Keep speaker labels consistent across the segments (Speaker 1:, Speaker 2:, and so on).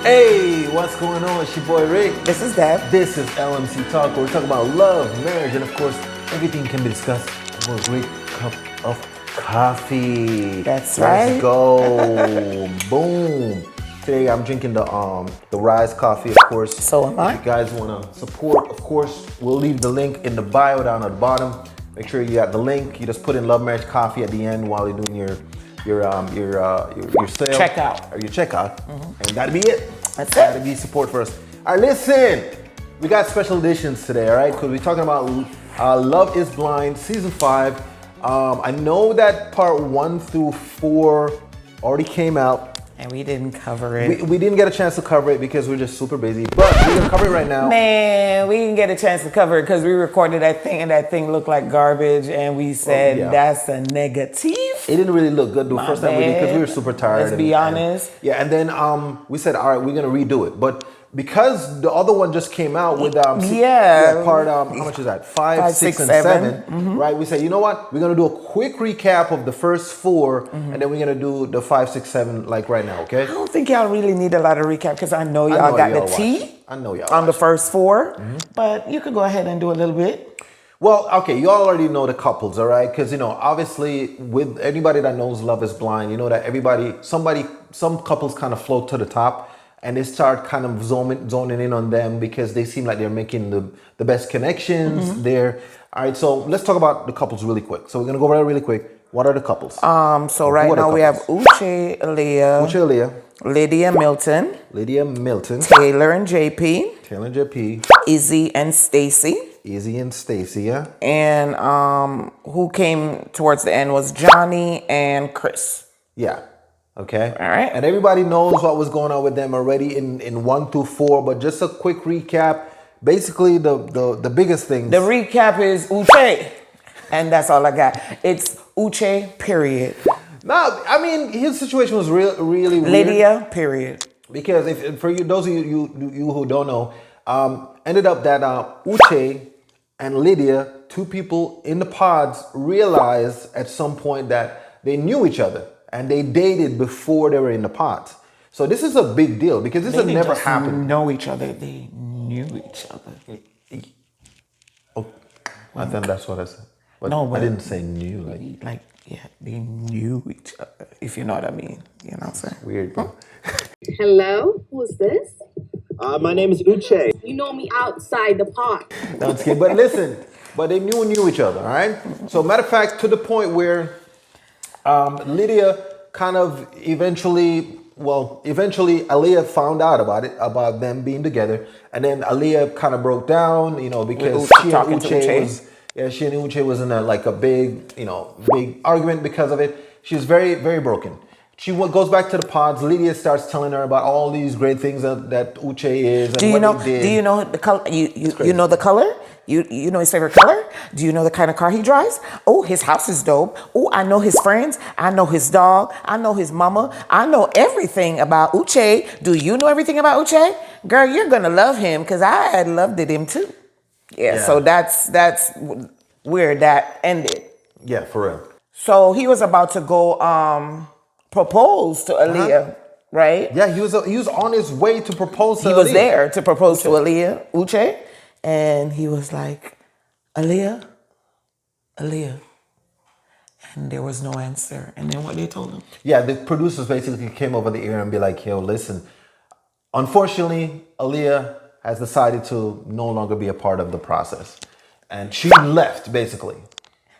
Speaker 1: Hey, what's going on? It's your boy Rick.
Speaker 2: This is Deb.
Speaker 1: This is LMC Talk, where we're talking about love, marriage, and of course, everything can be discussed over a great cup of coffee.
Speaker 2: That's right.
Speaker 1: Let's go. Boom. Today I'm drinking the Rise coffee, of course.
Speaker 2: So am I.
Speaker 1: If you guys want to support, of course, we'll leave the link in the bio down at the bottom. Make sure you got the link. You just put in Love Marriage Coffee at the end while you're doing your sale
Speaker 2: Checkout.
Speaker 1: or your checkout, and that'd be it.
Speaker 2: That's it.
Speaker 1: That'd be support for us. All right, listen, we got special editions today, all right? Because we're talking about Love Is Blind season 5. I know that part 1 through 4 already came out.
Speaker 2: And we didn't cover it.
Speaker 1: We didn't get a chance to cover it because we're just super busy, but we're gonna cover it right now.
Speaker 2: Man, we didn't get a chance to cover it because we recorded that thing and that thing looked like garbage and we said that's a negative.
Speaker 1: It didn't really look good the first time we did because we were super tired.
Speaker 2: Let's be honest.
Speaker 1: And then we said, all right, we're gonna redo it, but because the other one just came out with part how much is that? 5, 6, and 7. Right? We said, you know what? We're gonna do a quick recap of the first 4, and then we're gonna do the 5, 6, 7 like right now. Okay?
Speaker 2: I don't think y'all really need a lot of recap because I know y'all got the tea.
Speaker 1: I know y'all
Speaker 2: on the first 4, but you could go ahead and do a little bit.
Speaker 1: Well, okay, you all already know the couples, all right? Because, obviously, with anybody that knows Love Is Blind, you know that some couples kind of float to the top and they start kind of zoning in on them because they seem like they're making the best connections there. All right, so let's talk about the couples really quick. So we're going to go over that really quick. What are the couples?
Speaker 2: So right now we have Uche,
Speaker 1: Lydia,
Speaker 2: Lydia Milton, Taylor and JP, Izzy and Stacy.
Speaker 1: Yeah.
Speaker 2: And who came towards the end was Johnny and Chris.
Speaker 1: Yeah. Okay.
Speaker 2: All right.
Speaker 1: And everybody knows what was going on with them already in 1 through 4, but just a quick recap. Basically, the biggest thing.
Speaker 2: The recap is Uche, and that's all I got. It's Uche, period.
Speaker 1: No, I mean his situation was really weird.
Speaker 2: Lydia, period.
Speaker 1: Because for you, those of you who don't know, ended up that Uche and Lydia, 2 people in the pods, realized at some point that they knew each other and they dated before they were in the pods. So this is a big deal because this has never happened.
Speaker 2: Know each other; they knew each other.
Speaker 1: Oh, I think that's what I said. But
Speaker 2: no, but
Speaker 1: I didn't say knew.
Speaker 2: They knew each other. If you know what I mean, you know what I'm saying?
Speaker 1: Weird, bro.
Speaker 3: Hello, who's this?
Speaker 1: My name is Uche.
Speaker 3: You know me outside the park.
Speaker 1: No, it's kidding. But listen, they knew each other, all right? So matter of fact, to the point where Lydia kind of eventually Aaliyah found out about them being together, and then Aaliyah kind of broke down, because she and Uche was in a big argument because of it. She was very, very broken. She goes back to the pods. Lydia starts telling her about all these great things that Uche is and what he did.
Speaker 2: Do you know the color? You know the color? You know his favorite color? Do you know the kind of car he drives? Oh, his house is dope. Oh, I know his friends. I know his dog. I know his mama. I know everything about Uche. Do you know everything about Uche? Girl, you're gonna love him because I had loved him too. Yeah. So that's where that ended.
Speaker 1: Yeah, for real.
Speaker 2: So he was about to go propose to Aaliyah, right?
Speaker 1: Yeah, he was on his way to propose to Aaliyah.
Speaker 2: He was there to propose to Aaliyah, Uche, and he was like, Aaliyah. And there was no answer. And then what they told him?
Speaker 1: Yeah, the producers basically came over the ear and be like, yo, listen, unfortunately, Aaliyah has decided to no longer be a part of the process. And she left, basically.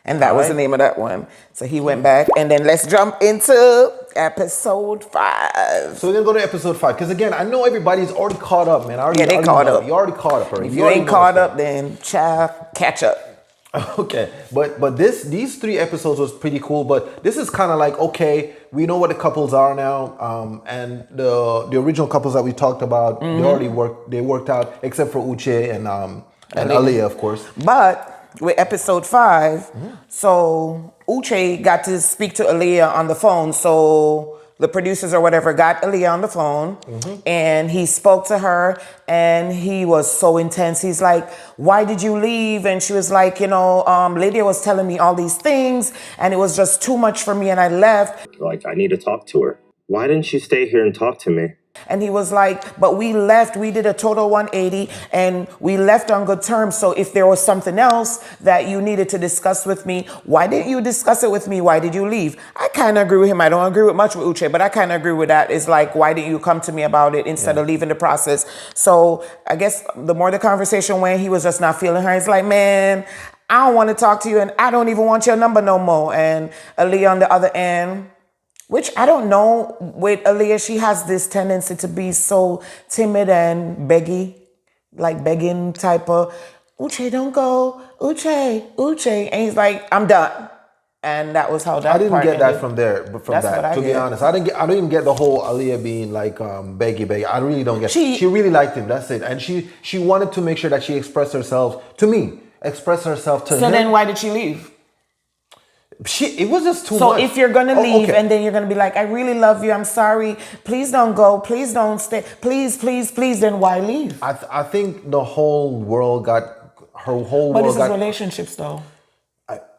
Speaker 2: And that was the name of that one. So he went back. And then let's jump into episode 5.
Speaker 1: So we're going to go to episode 5. Because again, I know everybody's already caught up, man.
Speaker 2: They caught up.
Speaker 1: You already caught up already.
Speaker 2: If you ain't caught up, then child, catch up.
Speaker 1: Okay. But these 3 episodes was pretty cool. But this is kind of like, okay, we know what the couples are now. And the original couples that we talked about, they worked out, except for Uche and Aaliyah, of course.
Speaker 2: But with episode 5, so Uche got to speak to Aaliyah on the phone. So the producers or whatever got Aaliyah on the phone, and he spoke to her, and he was so intense. He's like, "Why did you leave?" And she was like, Lydia was telling me all these things, and it was just too much for me, and I left.
Speaker 4: Like, I need to talk to her. Why didn't you stay here and talk to me?
Speaker 2: And he was like, but we left, we did a total 180 and we left on good terms. So if there was something else that you needed to discuss with me, why didn't you discuss it with me? Why did you leave? I kind of agree with him. I don't agree with much with Uche, but I kind of agree with that. It's like, why didn't you come to me about it instead of leaving the process? So I guess the more the conversation went, he was just not feeling her. He's like, man, I don't want to talk to you and I don't even want your number no more. And Aaliyah on the other end, which I don't know, with Aaliyah, she has this tendency to be so timid and begging type of, Uche, don't go, Uche. And he's like, I'm done. And that was how that
Speaker 1: I didn't
Speaker 2: part
Speaker 1: get that
Speaker 2: ended.
Speaker 1: from there. But from
Speaker 2: That's
Speaker 1: that,
Speaker 2: what I
Speaker 1: to be
Speaker 2: get.
Speaker 1: honest, I didn't even get the whole Aaliyah being like beggy. I really don't get. She really liked him. That's it. And she wanted to make sure that she expressed herself to me. Express herself to him.
Speaker 2: So then why did she leave?
Speaker 1: It was just too much.
Speaker 2: So if you're gonna leave
Speaker 1: okay.
Speaker 2: and then you're gonna be like, I really love you, I'm sorry, please don't go, please don't stay, please, then why leave?
Speaker 1: I think the whole world got her whole
Speaker 2: But
Speaker 1: world
Speaker 2: this is
Speaker 1: got.
Speaker 2: relationships though.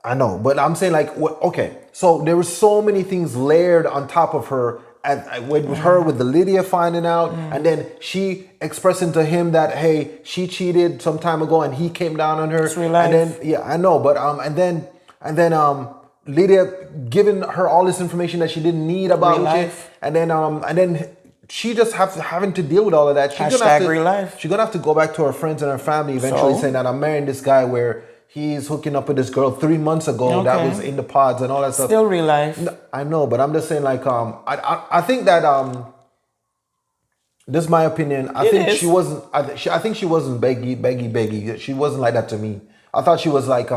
Speaker 1: I know, but I'm saying like, okay, so there were so many things layered on top of her, and with her, with the Lydia finding out, and then she expressing to him that, hey, she cheated some time ago, and he came down on her,
Speaker 2: It's real life.
Speaker 1: and then I know, but and then Lydia giving her all this information that she didn't need about
Speaker 2: Real
Speaker 1: Uche,
Speaker 2: life.
Speaker 1: and then she just having to deal with all of that.
Speaker 2: Real life.
Speaker 1: She's gonna have to go back to her friends and her family eventually, saying that I'm marrying this guy where he's hooking up with this girl 3 months ago that was in the pods and all that stuff.
Speaker 2: Still real life.
Speaker 1: No, I know, but I'm just saying like I think that this is my opinion. I think she wasn't. I think she wasn't beggy. She wasn't like that to me. I thought she was like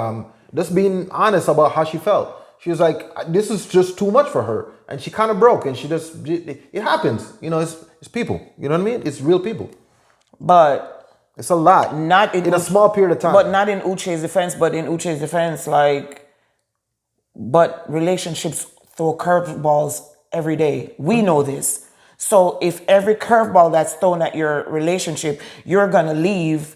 Speaker 1: just being honest about how she felt. She was like, this is just too much for her, and she kind of broke, and it happens. It's people. You know what I mean? It's real people.
Speaker 2: But
Speaker 1: it's a lot.
Speaker 2: Not
Speaker 1: in a small period of time.
Speaker 2: But not in Uche's defense. But in Uche's defense, but relationships throw curveballs every day. We know this. So if every curveball that's thrown at your relationship, you're gonna leave.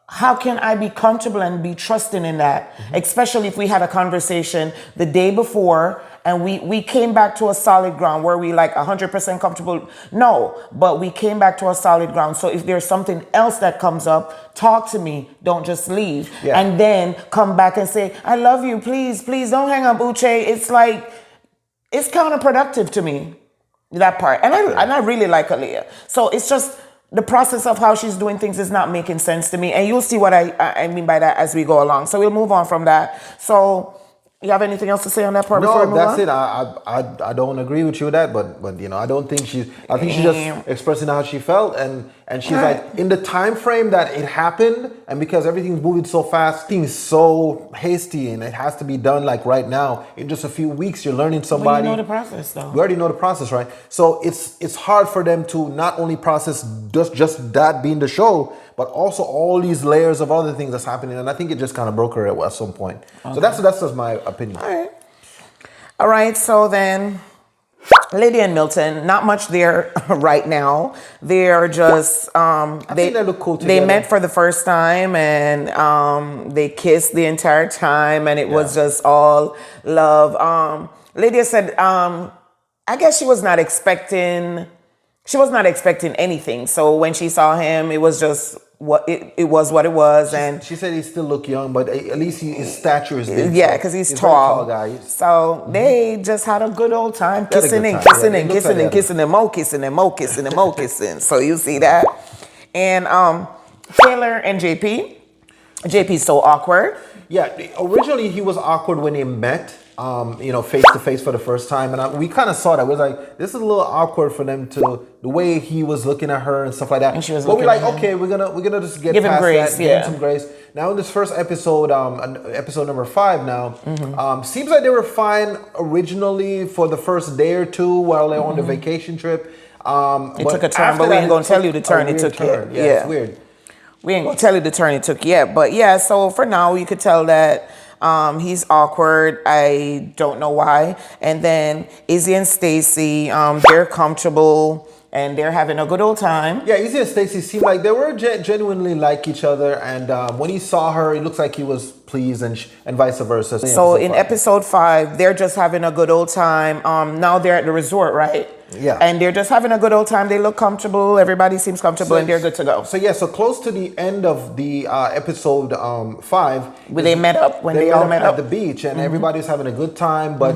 Speaker 2: How can I be comfortable and be trusting in that? Especially if we had a conversation the day before and we came back to a solid ground where we like 100% comfortable. No, but we came back to a solid ground. So if there's something else that comes up, talk to me. Don't just leave. Yeah. And then come back and say, I love you. Please don't hang up, Uche. It's like, it's counterproductive to me, that part. And I really like Aaliyah. So it's just, the process of how she's doing things is not making sense to me. And you'll see what I mean by that as we go along. So we'll move on from that. So you have anything else to say on that part before we move on?
Speaker 1: No, that's it. I don't agree with you with that, but I don't think I think she's just expressing how she felt, and she's like, in the time frame that it happened, and because everything's moving so fast, things so hasty, and it has to be done like right now. In just a few weeks, you're learning somebody.
Speaker 2: Well, you know the process, though.
Speaker 1: We already know the process, right? So it's hard for them to not only process just that being the show, but also all these layers of other things that's happening, and I think it just kind of broke her at some point. Okay. So that's just my opinion.
Speaker 2: All right. So then, Lydia and Milton, not much there right now. They're just
Speaker 1: I think they look cool together.
Speaker 2: They met for the first time and they kissed the entire time, and it was just all love. Lydia said, I guess she was not expecting anything. So when she saw him, it was just what it was. And
Speaker 1: she said he still look young, but at least his stature is big.
Speaker 2: Yeah, because he's tall.
Speaker 1: Very tall guy.
Speaker 2: So they just had a good old time kissing and kissing and kissing and kissing and more kissing and more kissing and more kissing. So you see that. And Taylor and JP's so awkward.
Speaker 1: Yeah, originally he was awkward when they met. Face to face for the first time, and we kind of saw that. We was like, this is a little awkward for them to the way he was looking at her and stuff like that.
Speaker 2: And she was
Speaker 1: but we're like, okay, we're gonna just give him
Speaker 2: grace,
Speaker 1: that, give him some grace. Now in this first episode, episode number 5 now, seems like they were fine originally for the first day or two while they were on the vacation trip.
Speaker 2: It took a turn, but we ain't gonna tell you the turn it took yet.
Speaker 1: Yeah, it's weird.
Speaker 2: We ain't gonna tell you the turn it took yet, but yeah. So for now, you could tell that He's awkward. I don't know why. And then Izzy and Stacy, they're comfortable and they're having a good old time.
Speaker 1: Yeah, Izzy and Stacy seemed like they were genuinely like each other, and when he saw her, it looks like he was pleased, and vice versa.
Speaker 2: So in episode 5, they're just having a good old time. Now they're at the resort, right?
Speaker 1: Yeah.
Speaker 2: And they're just having a good old time. They look comfortable. Everybody seems comfortable, and they're good to go.
Speaker 1: So close to the end of the episode 5,
Speaker 2: When they met up,
Speaker 1: they all met up at the beach, and everybody's having a good time. But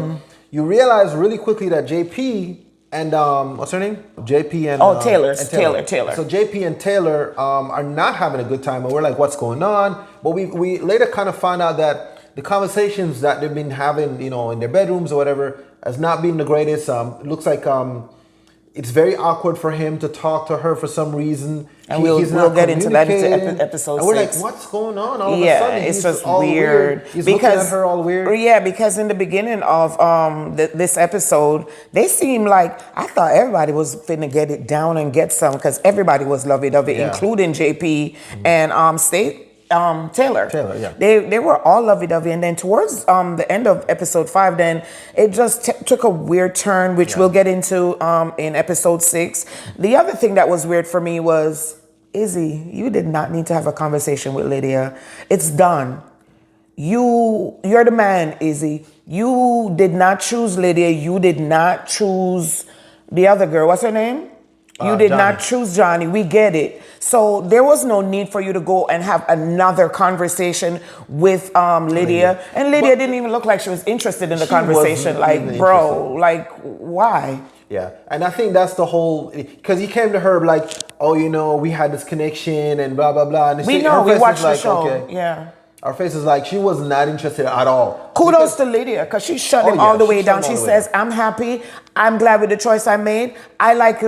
Speaker 1: you realize really quickly that JP and what's her name? JP and
Speaker 2: Taylor.
Speaker 1: So JP and Taylor are not having a good time, and we're like, what's going on? But we later kind of found out that the conversations that they've been having, in their bedrooms or whatever, has not been the greatest. It looks like it's very awkward for him to talk to her for some reason.
Speaker 2: And we'll get into that into episode 6.
Speaker 1: And we're like, what's going on? All of a sudden,
Speaker 2: it's
Speaker 1: he's
Speaker 2: just
Speaker 1: all weird. He's looking at her all weird.
Speaker 2: Yeah, because in the beginning of this episode, they seemed like, I thought everybody was finna get it down and get some, because everybody was lovey-dovey, including JP and Taylor.
Speaker 1: Taylor, yeah.
Speaker 2: They were all lovey-dovey, and then towards the end of episode 5, then it just took a weird turn, which we'll get into in episode 6. The other thing that was weird for me was, Izzy, you did not need to have a conversation with Lydia. It's done. You're the man, Izzy. You did not choose Lydia. You did not choose the other girl. What's her name? You did not choose Johnny. We get it. So there was no need for you to go and have another conversation with Lydia. And Lydia didn't even look like she was interested in the conversation. Like, bro, like, why?
Speaker 1: Yeah, and I think that's the whole, because he came to her like, oh, we had this connection and blah, blah, blah. And
Speaker 2: we watched the show. Okay. Yeah.
Speaker 1: Our face is like, she was not interested at all.
Speaker 2: Kudos to Lydia, because she shut him all the way down. She says, I'm happy. I'm glad with the choice I made. I like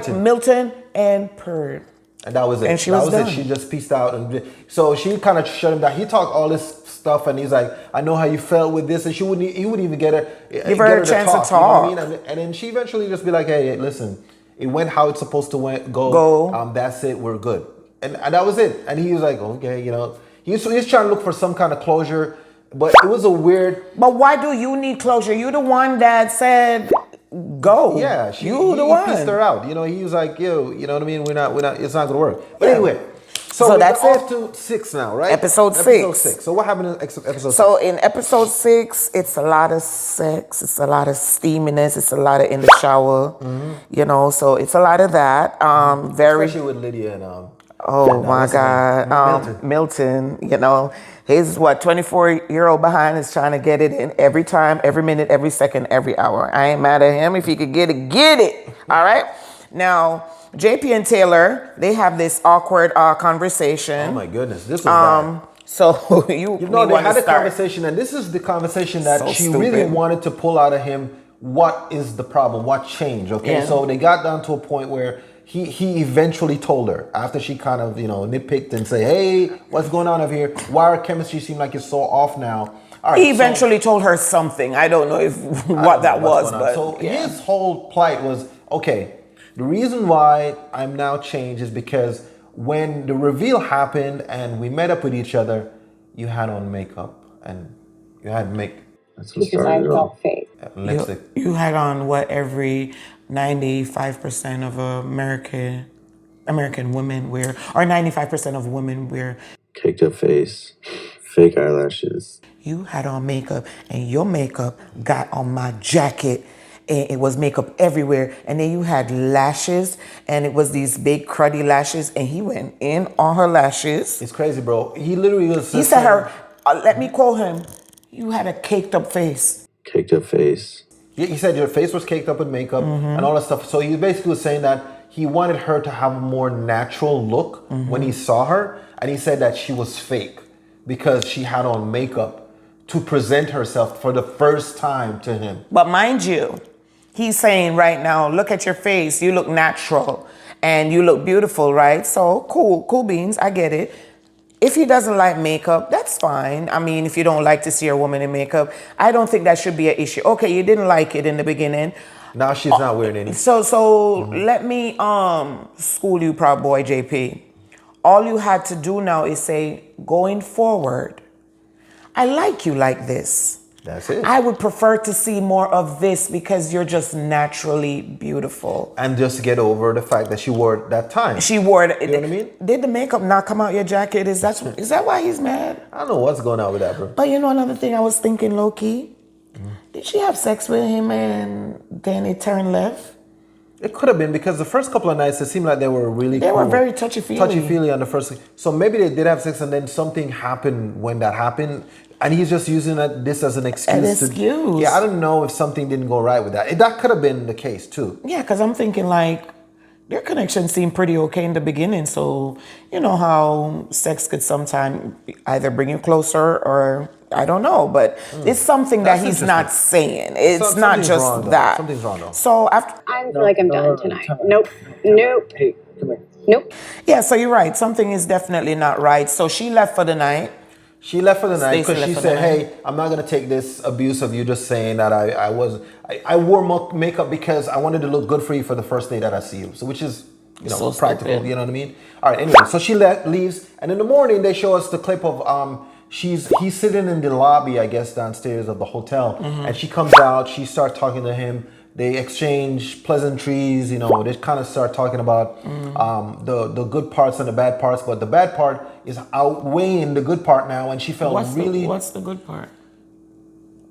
Speaker 2: Milton and Purd.
Speaker 1: And that was it.
Speaker 2: And she was done.
Speaker 1: She just peaced out. And so she kind of shut him down. He talked all this stuff, and he's like, I know how you felt with this. And he wouldn't even give her
Speaker 2: a chance to talk.
Speaker 1: You know what I mean? And then she eventually just be like, hey, listen, it went how it's supposed to go. That's it. We're good. And that was it. And he was like, okay, he's trying to look for some kind of closure, but it was a weird.
Speaker 2: But why do you need closure? You're the one that said go.
Speaker 1: Yeah, he pissed her out. He was like, yo, you know what I mean? We're not. It's not gonna work. But anyway, so that's off to 6 now, right?
Speaker 2: Episode 6.
Speaker 1: So what happened in episode 6?
Speaker 2: So in episode 6, it's a lot of sex. It's a lot of steaminess. It's a lot of in the shower. So it's a lot of that.
Speaker 1: Especially with Lydia and
Speaker 2: oh my God, Milton. His 24-year-old behind is trying to get it in every time, every minute, every second, every hour. I ain't mad at him. If he could get it, get it. All right. Now, JP and Taylor, they have this awkward conversation.
Speaker 1: Oh my goodness, this was bad.
Speaker 2: So they
Speaker 1: had a conversation, and this is the conversation that she really wanted to pull out of him. What is the problem? What changed? Okay, so they got down to a point where he eventually told her, after she kind of nitpicked and say, hey, what's going on over here? Why our chemistry seem like it's so off now? All right,
Speaker 2: he eventually told her something. I don't know what that was, but
Speaker 1: so his whole plight was, okay, the reason why I'm now changed is because when the reveal happened and we met up with each other, you had on makeup and you had make.
Speaker 3: Because I felt fake.
Speaker 2: You had on what every 95% of American women wear, or 95% of women wear.
Speaker 4: Caked up face, fake eyelashes.
Speaker 2: You had on makeup, and your makeup got on my jacket, and it was makeup everywhere. And then you had lashes, and it was these big cruddy lashes, and he went in on her lashes.
Speaker 1: It's crazy, bro. He literally was.
Speaker 2: He said her, let me quote him, you had a caked up face.
Speaker 4: Caked up face.
Speaker 1: He said your face was caked up with makeup and all that stuff. So he basically was saying that he wanted her to have a more natural look when he saw her. And he said that she was fake because she had on makeup to present herself for the first time to him.
Speaker 2: But mind you, he's saying right now, look at your face. You look natural and you look beautiful, right? So cool beans. I get it. If he doesn't like makeup, that's fine. I mean, if you don't like to see a woman in makeup, I don't think that should be an issue. Okay, you didn't like it in the beginning.
Speaker 1: Now she's not wearing any.
Speaker 2: So let me school you, Proud Boy JP. All you had to do now is say, going forward, I like you like this.
Speaker 1: That's it.
Speaker 2: I would prefer to see more of this because you're just naturally beautiful.
Speaker 1: And just to get over the fact that she wore it that time.
Speaker 2: She wore it.
Speaker 1: You know what I mean?
Speaker 2: Did the makeup not come out your jacket? Is that why he's mad?
Speaker 1: I don't know what's going on with that, bro.
Speaker 2: But you know another thing I was thinking, low-key? Did she have sex with him and then it turned left?
Speaker 1: It could have been because the first couple of nights it seemed like they were really
Speaker 2: They
Speaker 1: cool.
Speaker 2: were very touchy-feely.
Speaker 1: Touchy-feely on the first. So maybe they did have sex and then something happened when that happened. And he's just using this as an excuse. Yeah, I don't know if something didn't go right with that. That could have been the case too.
Speaker 2: Yeah, because I'm thinking like their connection seemed pretty okay in the beginning. So you know how sex could sometimes either bring you closer or I don't know. But it's something that he's not saying. It's not just
Speaker 1: wrong,
Speaker 2: that.
Speaker 1: Something's wrong though.
Speaker 2: So after
Speaker 3: I feel like I'm done tonight. Nope.
Speaker 5: Hey, come here.
Speaker 3: Nope.
Speaker 2: yeah, so you're right. Something is definitely not right. So she left for the night.
Speaker 1: She left for the night
Speaker 2: Stacy
Speaker 1: because she
Speaker 2: left for
Speaker 1: said,
Speaker 2: the night.
Speaker 1: "Hey, I'm not gonna take this abuse of you just saying that I wore makeup because I wanted to look good for you for the first day that I see you." So which is
Speaker 2: So
Speaker 1: practical,
Speaker 2: stupid.
Speaker 1: you know what I mean? All right, anyway, so she leaves, and in the morning they show us the clip of he's sitting in the lobby, I guess downstairs of the hotel, and she comes out, she starts talking to him. They exchange pleasantries, they kind of start talking about the good parts and the bad parts, but the bad part is outweighing the good part now, and she felt
Speaker 2: What's the good part?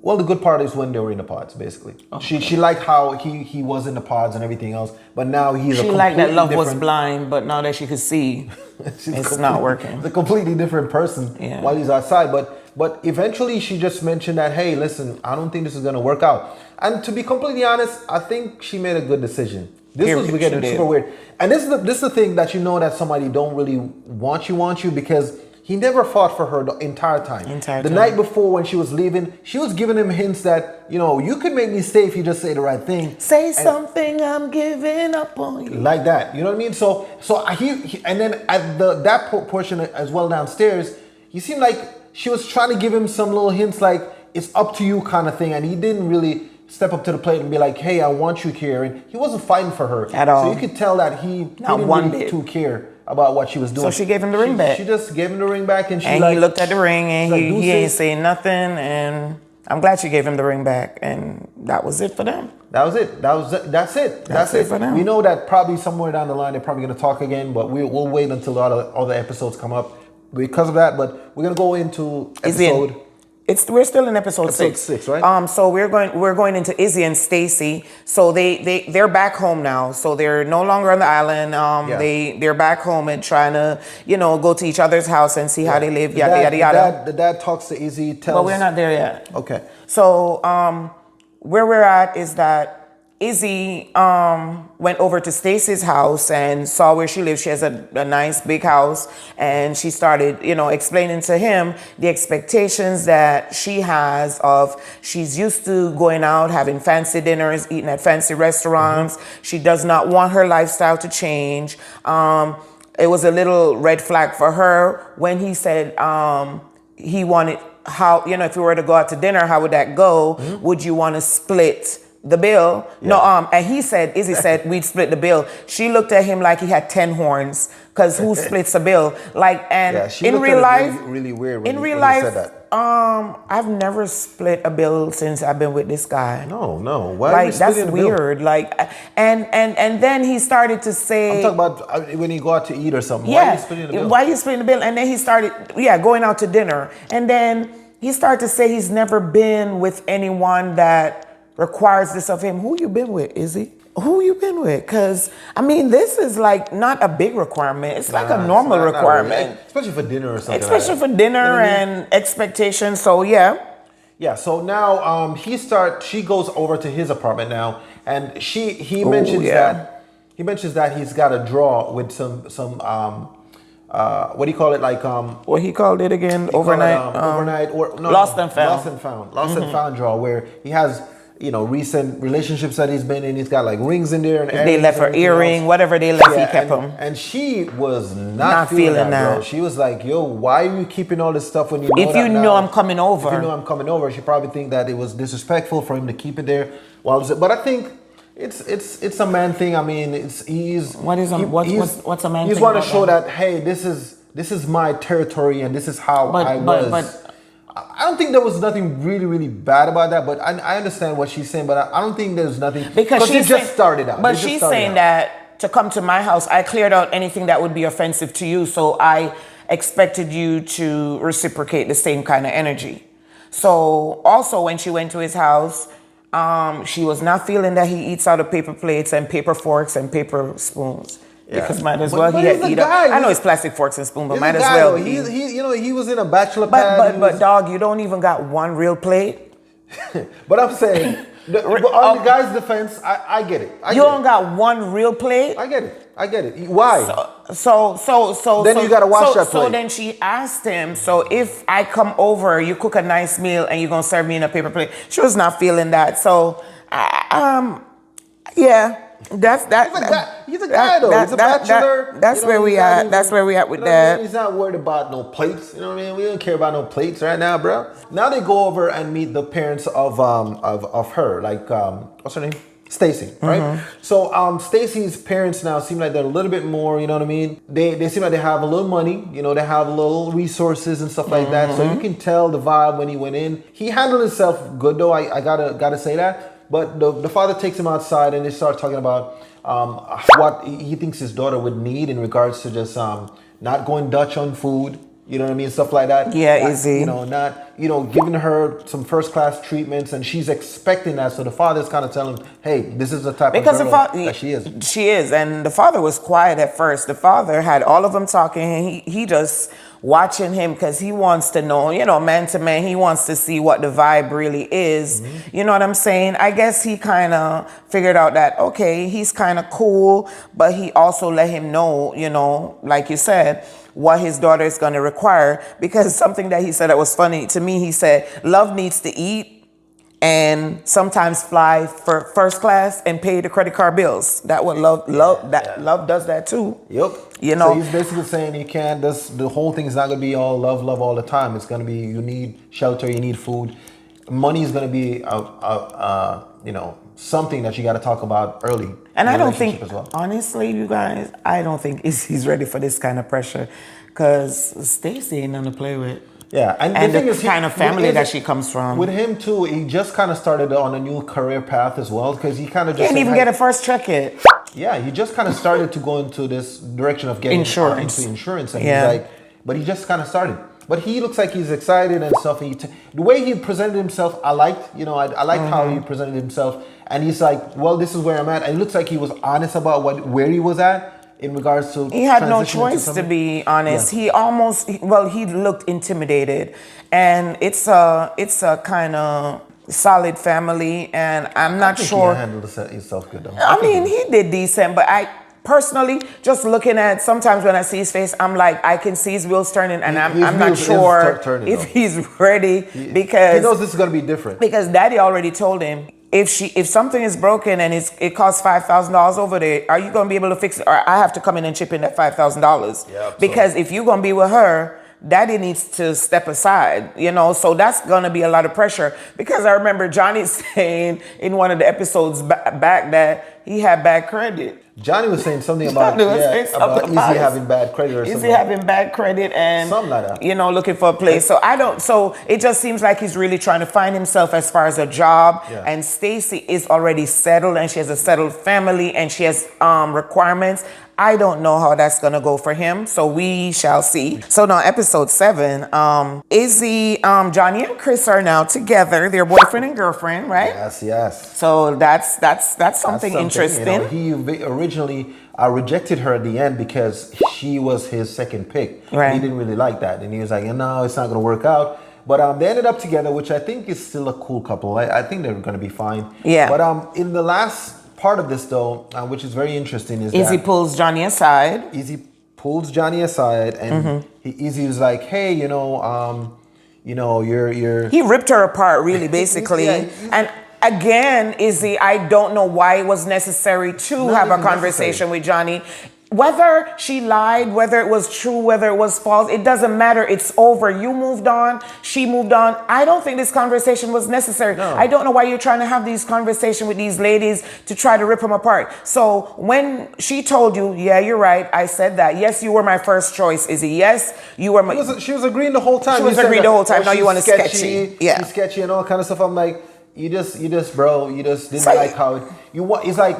Speaker 1: well, the good part is when they were in the pods, basically. Okay. She liked how he was in the pods and everything else, but now he's
Speaker 2: She liked that love was blind, but now that she could see, it's not working.
Speaker 1: He's a completely different person while he's outside, but eventually she just mentioned that, hey, listen, I don't think this is going to work out. And to be completely honest, I think she made a good decision. This was getting super weird. And this is the thing that that somebody don't really want you because he never fought for her the entire time. The night before when she was leaving, she was giving him hints that, you could make me stay if you just say the right thing.
Speaker 2: Say something, I'm giving up on you.
Speaker 1: Like that, you know what I mean? So he and then at that portion as well downstairs, he seemed like she was trying to give him some little hints like it's up to you kind of thing, and he didn't really step up to the plate and be like, hey, I want you here. And he wasn't fighting for her
Speaker 2: at all.
Speaker 1: So you could tell that he didn't really too care about what she was doing.
Speaker 2: So she gave him the ring back.
Speaker 1: She just gave him the ring back, and he
Speaker 2: looked at the ring and he ain't saying nothing. And I'm glad she gave him the ring back, and that was it for them.
Speaker 1: That's it. That's it
Speaker 2: for them.
Speaker 1: We know that probably somewhere down the line they're probably going to talk again, but we'll wait until all the episodes come up because of that. But we're going to go into episode.
Speaker 2: We're still in episode 6,
Speaker 1: right?
Speaker 2: So we're going into Izzy and Stacy. So they're back home now. So they're no longer on the island. They're back home and trying to go to each other's house and see how they live. Yada yada.
Speaker 1: The dad talks to Izzy.
Speaker 2: But we're not there yet.
Speaker 1: Okay.
Speaker 2: So where we're at is that Izzy went over to Stacy's house and saw where she lives. She has a nice big house, and she started, explaining to him the expectations that she has of she's used to going out, having fancy dinners, eating at fancy restaurants. She does not want her lifestyle to change. It was a little red flag for her when he said he wanted if we were to go out to dinner, how would that go? Would you want to split the bill? No, and Izzy said we'd split the bill. She looked at him like he had 10 horns, because who splits a bill? In real life,
Speaker 1: really weird.
Speaker 2: When he said that. I've never split a bill since I've been with this guy.
Speaker 1: No. Why are you splitting
Speaker 2: that's
Speaker 1: the bill?
Speaker 2: weird. And then he started to say,
Speaker 1: I'm talking about when you go out to eat or something.
Speaker 2: Yeah,
Speaker 1: why are you splitting the bill?
Speaker 2: Why are you splitting the bill? And then he started, going out to dinner. And then he started to say he's never been with anyone that requires this of him. Who you been with, Izzy? Who you been with? Because, this is not a big requirement. It's like a normal requirement.
Speaker 1: Really. Especially for dinner or something.
Speaker 2: Especially for dinner and expectations. So, yeah.
Speaker 1: Yeah, so now she goes over to his apartment now, and he mentions that he's got a draw with some what do you call it,
Speaker 2: what he called it again? Overnight lost and
Speaker 1: found drawer, where he has recent relationships that he's been in. He's got rings in there, and
Speaker 2: they left her earring, whatever they left, he kept them.
Speaker 1: And she was not feeling that, bro. She was like, yo, why are you keeping all this stuff when you know
Speaker 2: if you know I'm coming over?
Speaker 1: If you know I'm coming over, she probably think that it was disrespectful for him to keep it there. But I think it's a man thing. What's a man thing? He's want to show that, hey, this is my territory, and this is how I was. I don't think there was nothing really, really bad about that, but I understand what she's saying, but I don't think there's nothing
Speaker 2: because
Speaker 1: it just started out.
Speaker 2: But she's saying that to come to my house, I cleared out anything that would be offensive to you, so I expected you to reciprocate the same kind of energy. So also when she went to his house, she was not feeling that he eats out of paper plates and paper forks and paper spoons. Yeah. Because might as well he had eat up. I know it's plastic forks and spoon, but might as well.
Speaker 1: He was in a bachelor pad.
Speaker 2: But dog, you don't even got one real plate.
Speaker 1: But I'm saying, on the guy's defense, I get it. You
Speaker 2: don't got one real plate.
Speaker 1: I get it. Why?
Speaker 2: So
Speaker 1: then you gotta wash that plate.
Speaker 2: So then she asked him, so if I come over, you cook a nice meal and you're gonna serve me in a paper plate. She was not feeling that. So yeah.
Speaker 1: He's a guy though. He's a bachelor.
Speaker 2: That's where we at. That's where we at with that.
Speaker 1: He's not worried about no plates. You know what I mean? We don't care about no plates right now, bro. Now they go over and meet the parents of her, like what's her name? Stacy, right? Mm-hmm. So Stacy's parents now seem like they're a little bit more, you know what I mean? They seem like they have a little money, you know, they have a little resources and stuff like that. So you can tell the vibe when he went in. He handled himself good though. I gotta say that. But the father takes him outside and they start talking about what he thinks his daughter would need in regards to just not going Dutch on food, you know what I mean, stuff like that.
Speaker 2: Yeah, easy.
Speaker 1: You know, not giving her some first class treatments, and she's expecting that. So the father's kind of telling him, "Hey, this is the type of girl that she is."
Speaker 2: She is, and the father was quiet at first. The father had all of them talking, and he just watching him because he wants to know, you know, man to man, he wants to see what the vibe really is. Mm-hmm. You know what I'm saying? I guess he kind of figured out that, okay, he's kind of cool, but he also let him know, you know, like you said, what his daughter is going to require. Because something that he said that was funny to me, he said, love needs to eat and sometimes fly for first class and pay the credit card bills. That what love does that too.
Speaker 1: Yep.
Speaker 2: You know,
Speaker 1: so he's basically saying you can't. The whole thing is not gonna be all love all the time. It's gonna be you need shelter, you need food. Money is gonna be you know, something that you got to talk about early.
Speaker 2: And I don't think, honestly, you guys, I don't think he's ready for this kind of pressure, because Stacy ain't nothing to play with.
Speaker 1: Yeah,
Speaker 2: and the thing is, kind of family that she comes from.
Speaker 1: With him too, he just kind of started on a new career path as well, because he kind of just
Speaker 2: didn't even get a first check yet.
Speaker 1: Yeah, he just kind of started to go into this direction of getting into insurance, and he's like, but he just kind of started. But he looks like he's excited and stuff. The way he presented himself, I liked. You know, I liked how he presented himself, and he's like, well, this is where I'm at. And it looks like he was honest about where he was at. In regards to,
Speaker 2: he had no choice, to be honest. Yeah. He looked intimidated, and it's a kind of solid family, and I'm not sure.
Speaker 1: He handled himself good though.
Speaker 2: I mean, he did decent, but I personally, just looking at, sometimes when I see his face, I'm like, I can see his wheels turning, and I'm not sure if he's ready, because
Speaker 1: he knows this is gonna be different.
Speaker 2: Because Daddy already told him, if something is broken and it costs $5,000 over there, are you gonna be able to fix it, or I have to come in and chip in that $5,000?
Speaker 1: Yeah,
Speaker 2: because if you're gonna be with her, Daddy needs to step aside, you know, so that's gonna be a lot of pressure. Because I remember Johnny saying in one of the episodes back that he had bad credit.
Speaker 1: Johnny was saying something about Izzy having bad credit or something.
Speaker 2: Izzy having bad credit and
Speaker 1: something like that.
Speaker 2: You know, looking for a place. So it just seems like he's really trying to find himself as far as a job. Yeah. And Stacy is already settled, and she has a settled family, and she has requirements. I don't know how that's gonna go for him, so we shall see. So now, episode 7, Izzy, Johnny and Chris are now together. They're boyfriend and girlfriend, right?
Speaker 1: Yes.
Speaker 2: So that's something interesting.
Speaker 1: You know, he originally rejected her at the end because she was his second pick.
Speaker 2: Right.
Speaker 1: He didn't really like that, and he was like, "No, it's not gonna work out." But they ended up together, which I think is still a cool couple. I think they're gonna be fine.
Speaker 2: Yeah.
Speaker 1: But in the last part of this though, which is very interesting, is
Speaker 2: Izzy pulls Johnny aside.
Speaker 1: Izzy pulls Johnny aside, and Izzy was like, "Hey, you know, you're."
Speaker 2: He ripped her apart, really, basically. And again, Izzy, I don't know why it was necessary to have a conversation with Johnny. whether she lied, whether it was true, whether it was false, it doesn't matter. It's over. You moved on. She moved on. I don't think this conversation was necessary.
Speaker 1: No.
Speaker 2: I don't know why you're trying to have these conversations with these ladies to try to rip them apart. So when she told you, yeah, you're right, I said that. Yes, you were my first choice, Izzy. Yes, you were my...
Speaker 1: She was agreeing the whole time.
Speaker 2: She was agreeing the whole time. Now you want to sketchy. Yeah.
Speaker 1: She's sketchy and all kind of stuff. I'm like, you just didn't like how it... It's like...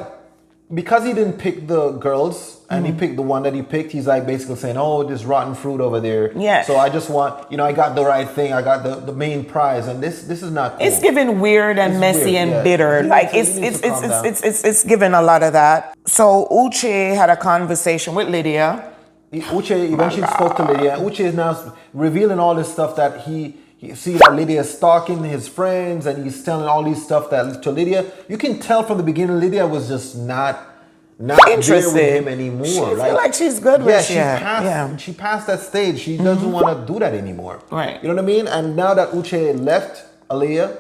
Speaker 1: Because he didn't pick the girls and he picked the one that he picked, he's like basically saying, oh, this rotten fruit over there.
Speaker 2: Yeah.
Speaker 1: So I just want, I got the right thing. I got the main prize. And this is not cool.
Speaker 2: It's given weird and messy and bitter. Like it's given a lot of that. So Uche had a conversation with Lydia.
Speaker 1: Uche eventually spoke to Lydia. Uche is now revealing all this stuff that he see that Lydia is stalking his friends and he's telling all these stuff to Lydia. You can tell from the beginning Lydia was just not
Speaker 2: interested
Speaker 1: there with him anymore.
Speaker 2: She feel like she's good with
Speaker 1: she passed that stage. She doesn't want to do that anymore.
Speaker 2: Right.
Speaker 1: You know what I mean? And now that Uche left Aaliyah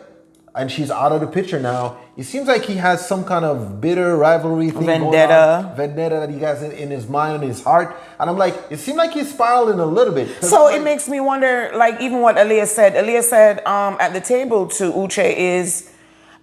Speaker 1: and she's out of the picture now, it seems like he has some kind of bitter rivalry thing
Speaker 2: vendetta
Speaker 1: that he has in his mind and his heart. And I'm like, it seemed like he's spiraling a little bit.
Speaker 2: So it makes me wonder, like even what Aaliyah said. Aaliyah said at the table to Uche is,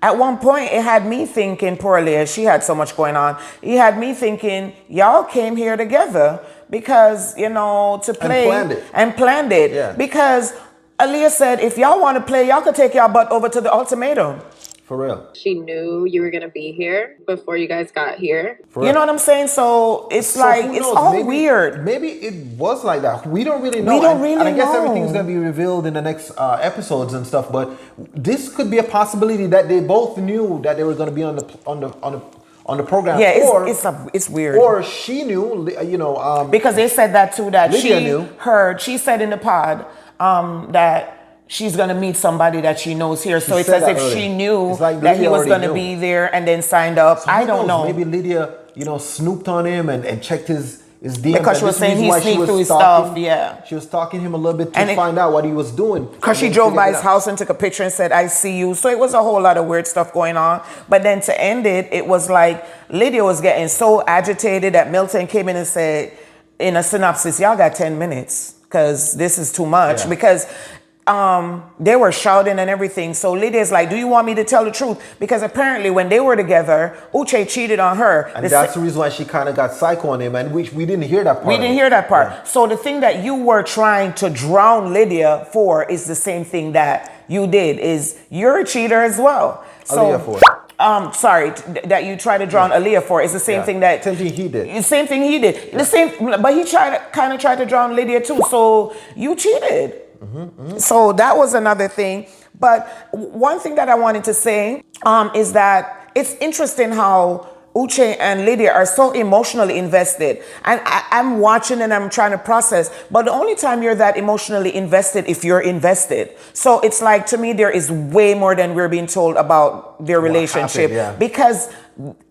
Speaker 2: at one point it had me thinking, poor Aaliyah, she had so much going on. He had me thinking, y'all came here together because, to play. And planned it.
Speaker 1: Yeah.
Speaker 2: Because Aaliyah said, if y'all want to play, y'all could take y'all butt over to the ultimatum.
Speaker 1: For real.
Speaker 3: She knew you were going to be here before you guys got here.
Speaker 2: You know what I'm saying? So it's it's all weird.
Speaker 1: Maybe it was like that. We don't really know. And I guess everything's going to be revealed in the next episodes and stuff. But this could be a possibility that they both knew that they were going to be on the program.
Speaker 2: Yeah, it's weird.
Speaker 1: Or she knew,
Speaker 2: because they said that too, that
Speaker 1: Lydia knew.
Speaker 2: She said in the pod that she's going to meet somebody that she knows here. So it's as if she knew that he was going to be there and then signed up.
Speaker 1: So I don't know. Maybe Lydia, snooped on him and checked his DM.
Speaker 2: Because she was saying he sneaked through his stuff. Yeah.
Speaker 1: She was stalking him a little bit to find out what he was doing.
Speaker 2: Because she drove by his house and took a picture and said, I see you. So it was a whole lot of weird stuff going on. But then to end it, it was like Lydia was getting so agitated that Milton came in and said, in a synopsis, y'all got 10 minutes because this is too much.
Speaker 1: Yeah.
Speaker 2: Because they were shouting and everything. So Lydia's like, do you want me to tell the truth? Because apparently when they were together, Uche cheated on her.
Speaker 1: And that's the reason why she kind of got psycho on him. And we didn't hear that part.
Speaker 2: We didn't hear that part. Yeah. So the thing that you were trying to drown Lydia for is the same thing that you did. Is you're a cheater as well.
Speaker 1: Aaliyah for.
Speaker 2: That you try to drown Aaliyah for is the same thing that...
Speaker 1: Same thing he did.
Speaker 2: The same thing he did. The same, but he kind of tried to drown Lydia too. So you cheated. So that was another thing. But one thing that I wanted to say is that it's interesting how Uche and Lydia are so emotionally invested. And I'm watching and I'm trying to process. But the only time you're that emotionally invested if you're invested. So it's like, to me, there is way more than we're being told about their relationship. Because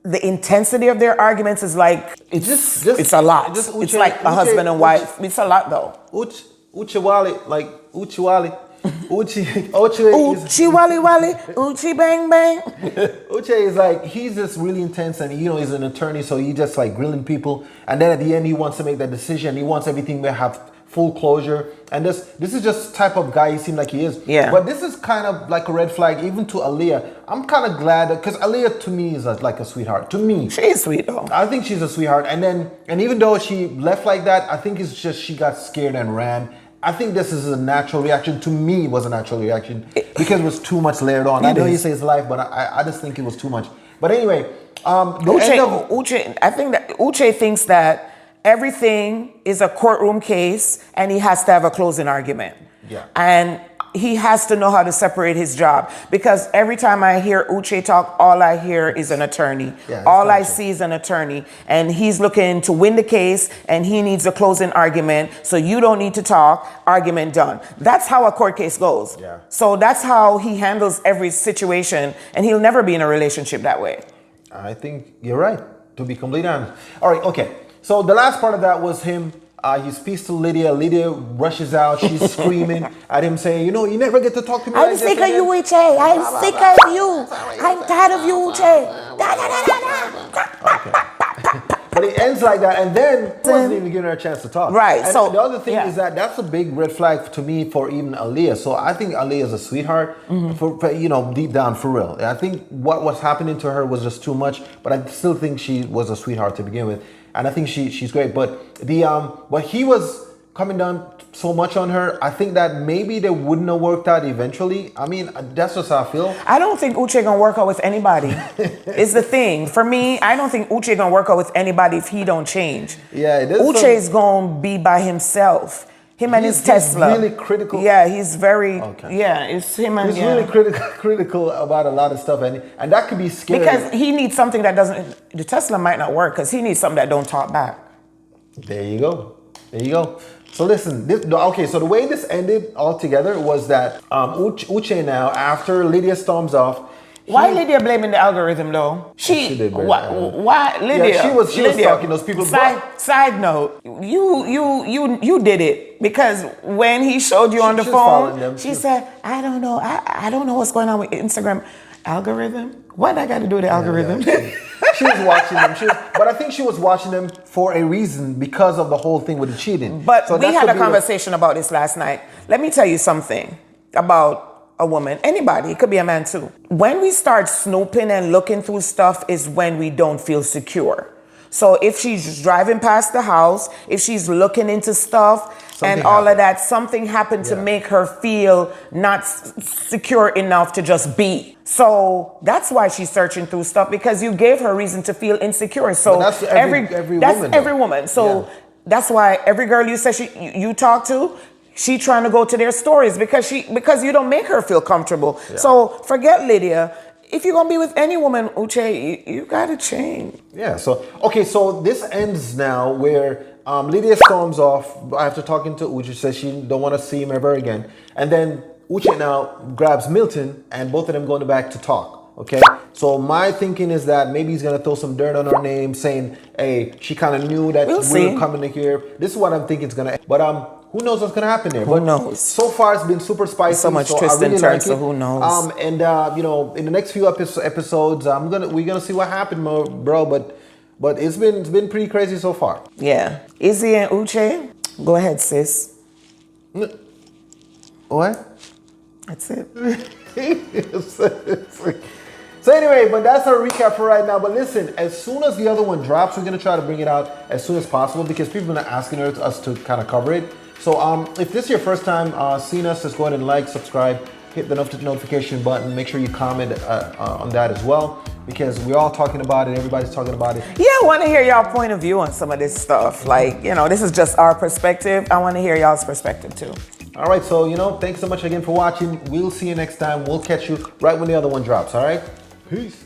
Speaker 2: the intensity of their arguments is like, it's a lot. It's like a husband and wife. It's a lot though.
Speaker 1: Uche Wally,
Speaker 2: Uchi Wally Wally, Uchi Bang Bang.
Speaker 1: Uche is like, he's just really intense and he's an attorney, so he just like grilling people. And then at the end, he wants to make that decision. He wants everything to have full closure. And this is just type of guy he seemed like he is.
Speaker 2: Yeah.
Speaker 1: But this is kind of like a red flag, even to Aaliyah. I'm kind of glad, because Aaliyah to me is like a sweetheart. To me.
Speaker 2: She's sweet though.
Speaker 1: I think she's a sweetheart. And even though she left like that, I think it's just she got scared and ran. I think this is a natural reaction. To me, it was a natural reaction because it was too much layered on. I know you say it's life, but I just think it was too much. But anyway,
Speaker 2: Uche, I think that Uche thinks that everything is a courtroom case and he has to have a closing argument.
Speaker 1: Yeah.
Speaker 2: And he has to know how to separate his job, because every time I hear Uche talk, all I hear is an attorney.
Speaker 1: Yeah,
Speaker 2: all I see is an attorney, and he's looking to win the case and he needs a closing argument. So you don't need to talk, argument done. That's how a court case goes.
Speaker 1: Yeah.
Speaker 2: So that's how he handles every situation, and he'll never be in a relationship that way.
Speaker 1: I think you're right, to be completely honest. All right, okay. So the last part of that was him. He speaks to Lydia. Lydia rushes out. She's screaming at him, saying, you never get to talk to me.
Speaker 2: I'm sick of you, Uche. I'm sick of you. I'm tired of you, Uche.
Speaker 1: Okay. But it ends like that, and then he wasn't even giving her a chance to talk.
Speaker 2: Right.
Speaker 1: And
Speaker 2: So
Speaker 1: the other thing
Speaker 2: yeah.
Speaker 1: is that's a big red flag to me for even Aaliyah. So I think Aaliyah is a sweetheart, for deep down, for real. I think what was happening to her was just too much, but I still think she was a sweetheart to begin with, and I think she's great. But but he was coming down so much on her. I think that maybe they wouldn't have worked out eventually. I mean, that's just how I feel.
Speaker 2: I don't think Uche gonna work out with anybody. Is the thing. For me, I don't think Uche gonna work out with anybody if he don't change.
Speaker 1: Yeah, it is.
Speaker 2: Uche's gonna be by himself. Him and his Tesla.
Speaker 1: He's really critical.
Speaker 2: Yeah, he's very.
Speaker 1: Okay.
Speaker 2: Yeah, it's him and.
Speaker 1: He's really critical about a lot of stuff, and that could be scary.
Speaker 2: Because he needs something that doesn't. The Tesla might not work because he needs something that don't talk back.
Speaker 1: There you go. There you go. So listen, so the way this ended altogether was that Uche now, after Lydia storms off.
Speaker 2: Why Lydia blaming the algorithm though?
Speaker 1: She did blame
Speaker 2: why Lydia?
Speaker 1: Yeah, she was stalking those people.
Speaker 2: Side note, you did it because when he showed you on the phone, she said, I don't know, I don't know what's going on with Instagram algorithm. What I got to do with the algorithm?
Speaker 1: Yeah. She was watching them. But I think she was watching them for a reason because of the whole thing with the cheating.
Speaker 2: But so we had a conversation about this last night. Let me tell you something about a woman, anybody, it could be a man too. When we start snooping and looking through stuff is when we don't feel secure. So if she's driving past the house, if she's looking into stuff, something and all happened. Of that, something happened to make her feel not secure enough to just be. So that's why she's searching through stuff, because you gave her reason to feel insecure. So
Speaker 1: that's every woman.
Speaker 2: So that's why every girl you say you talk to, she trying to go to their stories because you don't make her feel comfortable. Yeah. So forget Lydia. If you're gonna be with any woman, Uche, you gotta change.
Speaker 1: Yeah. So this ends now where Lydia storms off after talking to Uche, says she don't want to see him ever again, and then Uche now grabs Milton, and both of them going back to talk. Okay. So my thinking is that maybe he's gonna throw some dirt on her name, saying, "Hey, she kind of knew that we were coming in here." This is what I'm thinking is gonna. But who knows what's gonna happen there?
Speaker 2: Who knows?
Speaker 1: So far, it's been super spicy.
Speaker 2: So much twist and turns. So who knows?
Speaker 1: And in the next few episodes, we're gonna see what happened, bro. But it's been pretty crazy so far.
Speaker 2: Yeah, Izzy and Uche, go ahead, sis.
Speaker 1: What?
Speaker 2: That's it.
Speaker 1: So anyway, but that's our recap for right now. But listen, as soon as the other one drops, we're gonna try to bring it out as soon as possible because people have been asking us to kind of cover it. So if this is your first time seeing us, just go ahead and like, subscribe, hit the notification button. Make sure you comment on that as well because we're all talking about it. Everybody's talking about it.
Speaker 2: Yeah, I want to hear y'all point of view on some of this stuff. Like, this is just our perspective. I want to hear y'all's perspective too.
Speaker 1: All right, so thanks so much again for watching. We'll see you next time. We'll catch you right when the other one drops. All right, peace.